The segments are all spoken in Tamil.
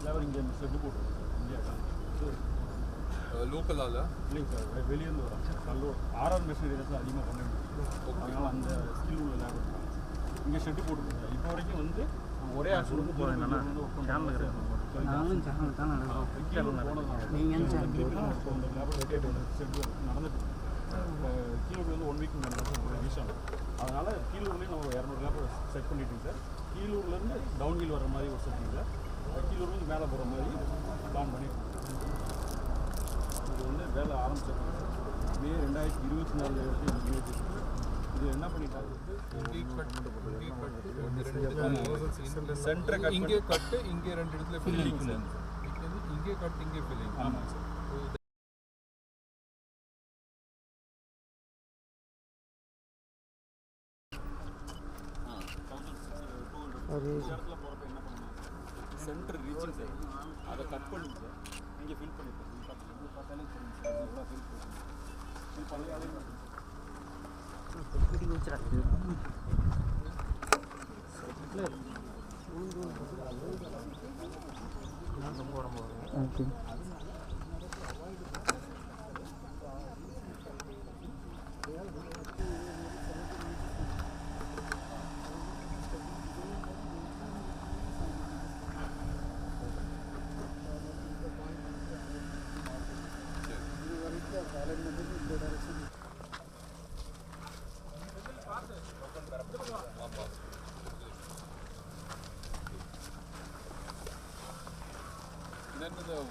லேபர் இங்கே செட்டு போட்டுருக்கோம் இந்தியா லோக்கலால் இல்லைங்க சார், வெளியேருந்து வராங்க சார். நல்லூர் ஆர்ஆர் மெஷினரி தான் அதிகமாக பண்ண முடியும். அதனால் அந்த ஸ்கில் உள்ள லேபர் இருக்காங்க. இங்கே ஷெட்டு போட்டுருக்கோம் சார். இப்போ வரைக்கும் வந்து ஒரே ஆட்சி வந்து போனதுனால நடந்துட்டு கீழூர் வந்து 1 வீக் நடந்துட்டு விஷயம். அதனால் கீழூர்லேயும் நம்ம 200 லேபர் செட் பண்ணிட்டோம் சார். கீழூர்லேருந்து டவுன் ஹில் வர மாதிரி ஒரு செட்டிங் சார். கீழூர்லேருந்து மேலே போகிற மாதிரி பிளான் பண்ணிட்டு இது வந்து வேலை ஆரம்பிச்சிருக்காங்க சார். மே 2024 இது என்ன பண்ணிட்டாங்க, சென்டர் இங்கே கட்டு இங்கே 2 இடத்துல ஃபில்லிங், இங்கே கட்டு இங்கே ஃபில்லிங். ஆமாம் சார். இடத்துல போகிறப்ப என்ன பண்ணுங்க, சென்டர் ரீச்சிங் சார், அதை கட் பண்ணுங்க சார். இங்கே ஃபில் பண்ணியிருக்கோம். பார்த்தாலே தெரியும் சார் எவ்வளோ ஃபில் பண்ணி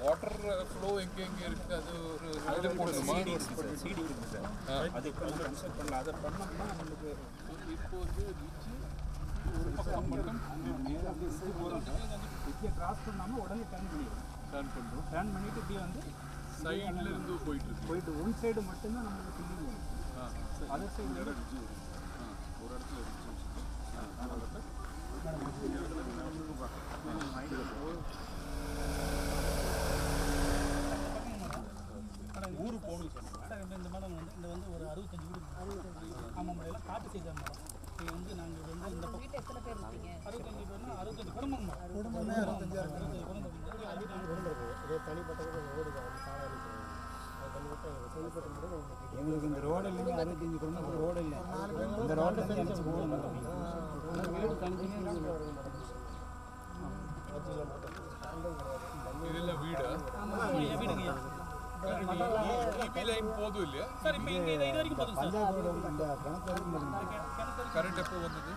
வாட்டர் ஃப்ளோ எங்கே இருக்குது, அது ஒரு இது போடணுமா? சிடி இருக்குது சார், அது இப்போ நம்ம கன்ஸ்ட்ரக்ட் பண்ணல. அதை பண்ணோம்னா நம்மளுக்கு இப்போ வந்து ஒரு பக்கம் மட்டும் இப்படியே கிராஸ் பண்ணாமல் உடனே டர்ன் பண்ணிடுறோம். டர்ன் பண்ணிவிட்டு இப்படியே வந்து சைடில் இருந்து போயிட்டு ஒன் சைடு மட்டும்தான் நம்மளுக்கு ஃபில்லிங் வரும். அதர் சைடு ஒரு இடத்துல ஊரு போகணும் சார். இந்த மேடம் வந்து இந்த வந்து ஒரு 65 வீடு. ஆமாம் மேடம், காட்டு செய்த மேடம். இது வந்து நாங்கள் வந்து இந்த பக்கம் எத்தனை பேர் இருக்கீங்க? 65 பேர்னா 65 குடும்பம். குடும்பமே 65 எங்களுக்கு இந்த ரோடு இல்லைங்க, 65 குடும்பம் ரோடு இல்லை. இந்த ரோட்டை தனிச்சு போகணும். வீடு தனிச்சுங்க இதெல்லாம் வீடா? வீடுங்க இபி லைன் போதும் இல்லையா சார்? இப்போ இங்கே இது வரைக்கும் போதும் சார். கரண்ட் எப்போ வந்தது?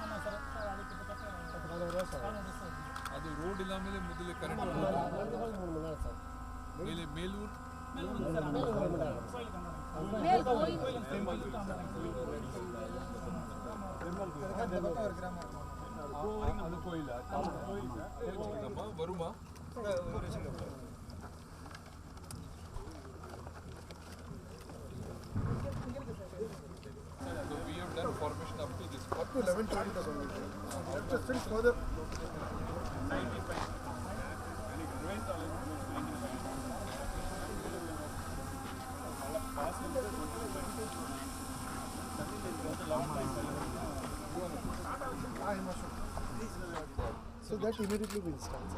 அது ரோடு இல்லாமலே முதல்ல கரண்ட் மேலூர் அது கோயில் வருமா? So we have done formation up to this. Up to 11:20. Just think further. 95. So that immediately will start.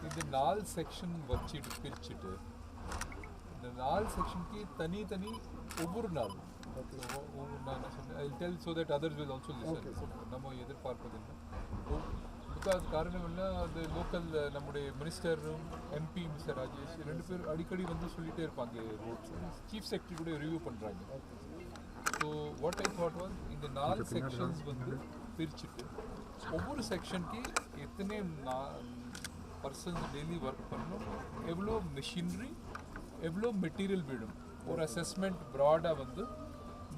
இது 4 செக்ஷன் வச்சிட்டு பிரிச்சிட்டு இந்த 4 செக்ஷனுக்கு தனி தனி ஒவ்வொரு நாள் நான் சொன்னேன் I tell so that others will also listen. நம்ம எதிர்பார்ப்பதில்லை. பிகாஸ் காரணம் என்ன, அது லோக்கல் நம்முடைய மினிஸ்டரும் எம்பி மிஸ்டர் ராஜேஷ் 2 பேர் அடிக்கடி வந்து சொல்லிகிட்டே இருப்பாங்க. ரோட்ஸ் சீஃப் செக்ரட்டரி கூட ரிவ்யூ பண்ணுறாங்க. So what I thought was இந்த 4 செக்ஷன்ஸ் வந்து பிரிச்சுட்டு ஒவ்வொரு செக்ஷனுக்கு எத்தனை பர்சன்ஸ் டெய்லி ஒர்க் பண்ணணும், எவ்வளோ மிஷினரி, எவ்வளோ மெட்டீரியல் வேணும், ஒரு அசஸ்மெண்ட் ப்ராடாக வந்து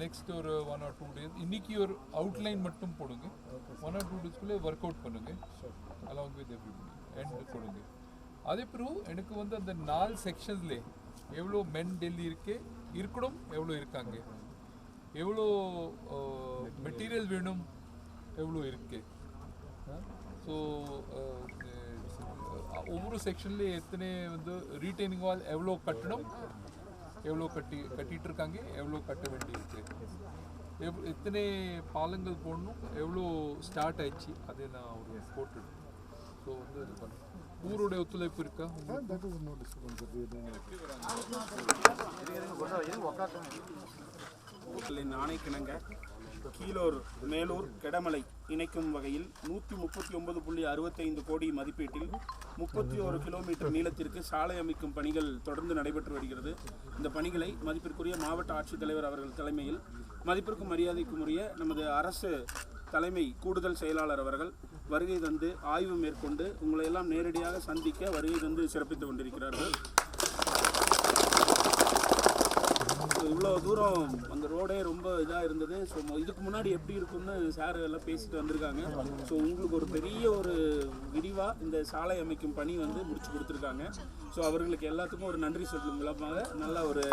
நெக்ஸ்ட் ஒரு 1 or 2 days இன்றைக்கி ஒரு அவுட்லைன் மட்டும் போடுங்க. 1 or 2 daysக்குள்ளே ஒர்க் அவுட் பண்ணுங்க அலாங் வித் எவ்ரிபடி அண்ட் கொடுங்க. அதே பிறகு எனக்கு வந்து அந்த 4 செக்ஷன்ஸ்லே எவ்வளோ மென் டெல்லி இருக்கணும், எவ்வளோ இருக்காங்க, எவ்வளோ மெட்டீரியல் வேணும், எவ்வளோ இருக்கு. ஸோ ஒவ்வொரு செக்ஷன்லேயே எத்தனை வந்து ரீட்டைனிங் வால் எவ்வளோ கட்டணும், எவ்வளோ கட்டிகிட்டு இருக்காங்க, எவ்வளோ கட்ட வேண்டியிருக்கு, எத்தனை பாலங்கள் போடணும், எவ்வளோ ஸ்டார்ட் ஆயிடுச்சு, அதை நான் ஒரு போட்டுட்டு ஸோ வந்து இது பண்ணேன். ஊருடைய ஒத்துழைப்பு இருக்கா? That is no disturbance that we are doing. ஆணைக்கிணங்க Keezhur Melur Kedamalai இணைக்கும் வகையில் 139.65 கோடி மதிப்பீட்டில் 31 கிலோமீட்டர் நீளத்திற்கு சாலை அமைக்கும் பணிகள் தொடர்ந்து நடைபெற்று வருகிறது. இந்த பணிகளை மதிப்பிற்குரிய மாவட்ட ஆட்சித்தலைவர் அவர்கள் தலைமையில் மதிப்பிற்கும் மரியாதைக்கும் உரிய நமது அரசு தலைமை கூடுதல் செயலாளர் அவர்கள் வருகை தந்து ஆய்வு மேற்கொண்டு உங்களை எல்லாம் நேரடியாக சந்திக்க வருகை தந்து சிறப்பித்து கொண்டிருக்கிறார்கள். இவ்வளோ தூரம் அந்த ரோடே ரொம்ப இதாக இருந்தது. ஸோ இதுக்கு முன்னாடி எப்படி இருக்கும்னு சார் எல்லாம் பேசிட்டு வந்திருக்காங்க. ஸோ உங்களுக்கு ஒரு பெரிய ஒரு விரிவாக இந்த சாலை அமைக்கும் பணி வந்து முடிச்சு கொடுத்துருக்காங்க. ஸோ அவர்களுக்கு எல்லாத்துக்கும் ஒரு நன்றி சொல்லும் விதமாக நல்ல ஒரு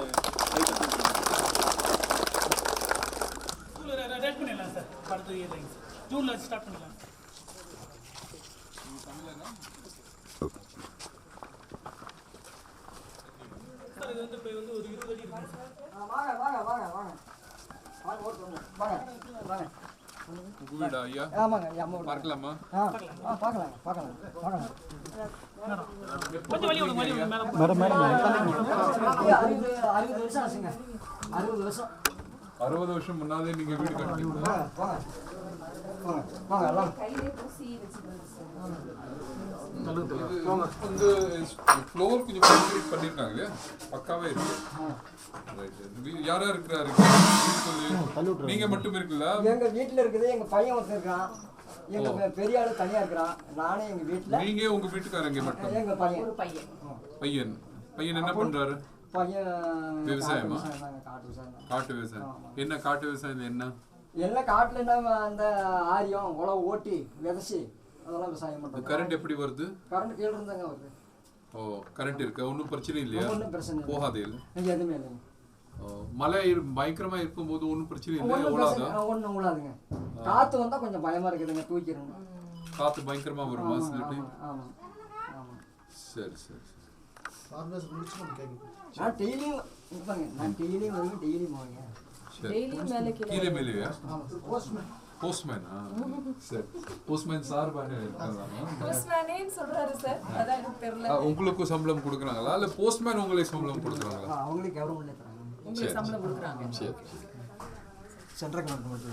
ரெட் பண்ணிடலாம் சார். அடுத்து இயர்லைங்க ஜூனில் ஸ்டார்ட் பண்ணலாம். சார் இது வந்து இப்போ வந்து ஒரு 20 அடி இருக்குங்க சார். உங்க வீடா ஐயா? பார்க்கலாமா? கொஞ்சம் வழி விடுங்க, வழி விடுங்க, மேலே போங்க. 60 வருஷம் முன்னாலே நீங்க வீடு கட்டிட்டீங்களா? வந்து ஃப்ளோர் கொஞ்சம் கம்ப்ளீட் பண்ணிருக்காங்க இல்லையா? பக்காவே இருக்கு. யாரா இருக்கிறாரு? நீங்க மட்டும் இருக்குல்ல? எங்க வீட்டுல இருக்குது, எங்க பையன் ஒருத்தர் இருக்கான், எங்க பெரிய ஆளு தனியா இருக்கிறான், நானே எங்க வீட்டுல. நீங்க உங்க வீட்டுக்காரங்க மட்டும்? எங்க பையன் பையன் பையன் என்ன பண்றாரு? பையன் விவசாயமா? காட்டு விவசாயம். காட்டு விவசாயம். என்ன காட்டு விவசாயம்? என்ன எல்லாம் காட்டுல நம்ம அந்த ஆரியம் உழவு ஓட்டி விதைச்சி அதெல்லாம் விவசாயம் பண்றோம். கரண்ட் எப்படி வருது? கரண்ட் கீழ இருந்தாங்க வருது. ஓ கரண்ட் இருக்கு, ஒன்றும் பிரச்சனை இல்லையா? ஒன்றும் பிரச்சனை இல்லை, போகாதே இல்லை, இங்க எதுவுமே இல்லைங்க. மழை பயங்கரமா இருக்கும்போது ஒன்றும் பிரச்சனை இல்லை, ஒன்றும் ஓடாதா? பிரச்சனை ஒன்றும் விழாதுங்க. காத்து வந்தா கொஞ்சம் பயமா இருக்குதுங்க, தூக்கிடுங்க. காத்து பயங்கரமா வருமா சில டைம்? ஆமா ஆமா. சரி சரி. Farmers முடிச்சு நம்ம கேட்கணும். நான் டெய்லியும் இங்க பாருங்க, நான் டெய்லியும் வருவேன், டெய்லியும் போவேங்க. கீழே மேலேயா? போஸ்ட்மேன். போஸ்ட்மேன். சரி. போஸ்ட்மேன் சார் பாரு இருக்காங்க. போஸ்ட்மேனே சொல்றாரு சார், அதான் எனக்கு தெரியல. உங்களுக்கு சம்பளம் கொடுக்குறாங்களா இல்ல போஸ்ட்மேன் உங்களுக்கு சம்பளம் கொடுக்குறாங்களா? அவங்களுக்கு கவர்மெண்ட்ல தராங்க. உங்களுக்கு சம்பளம் கொடுக்குறாங்க. சரி. Central government.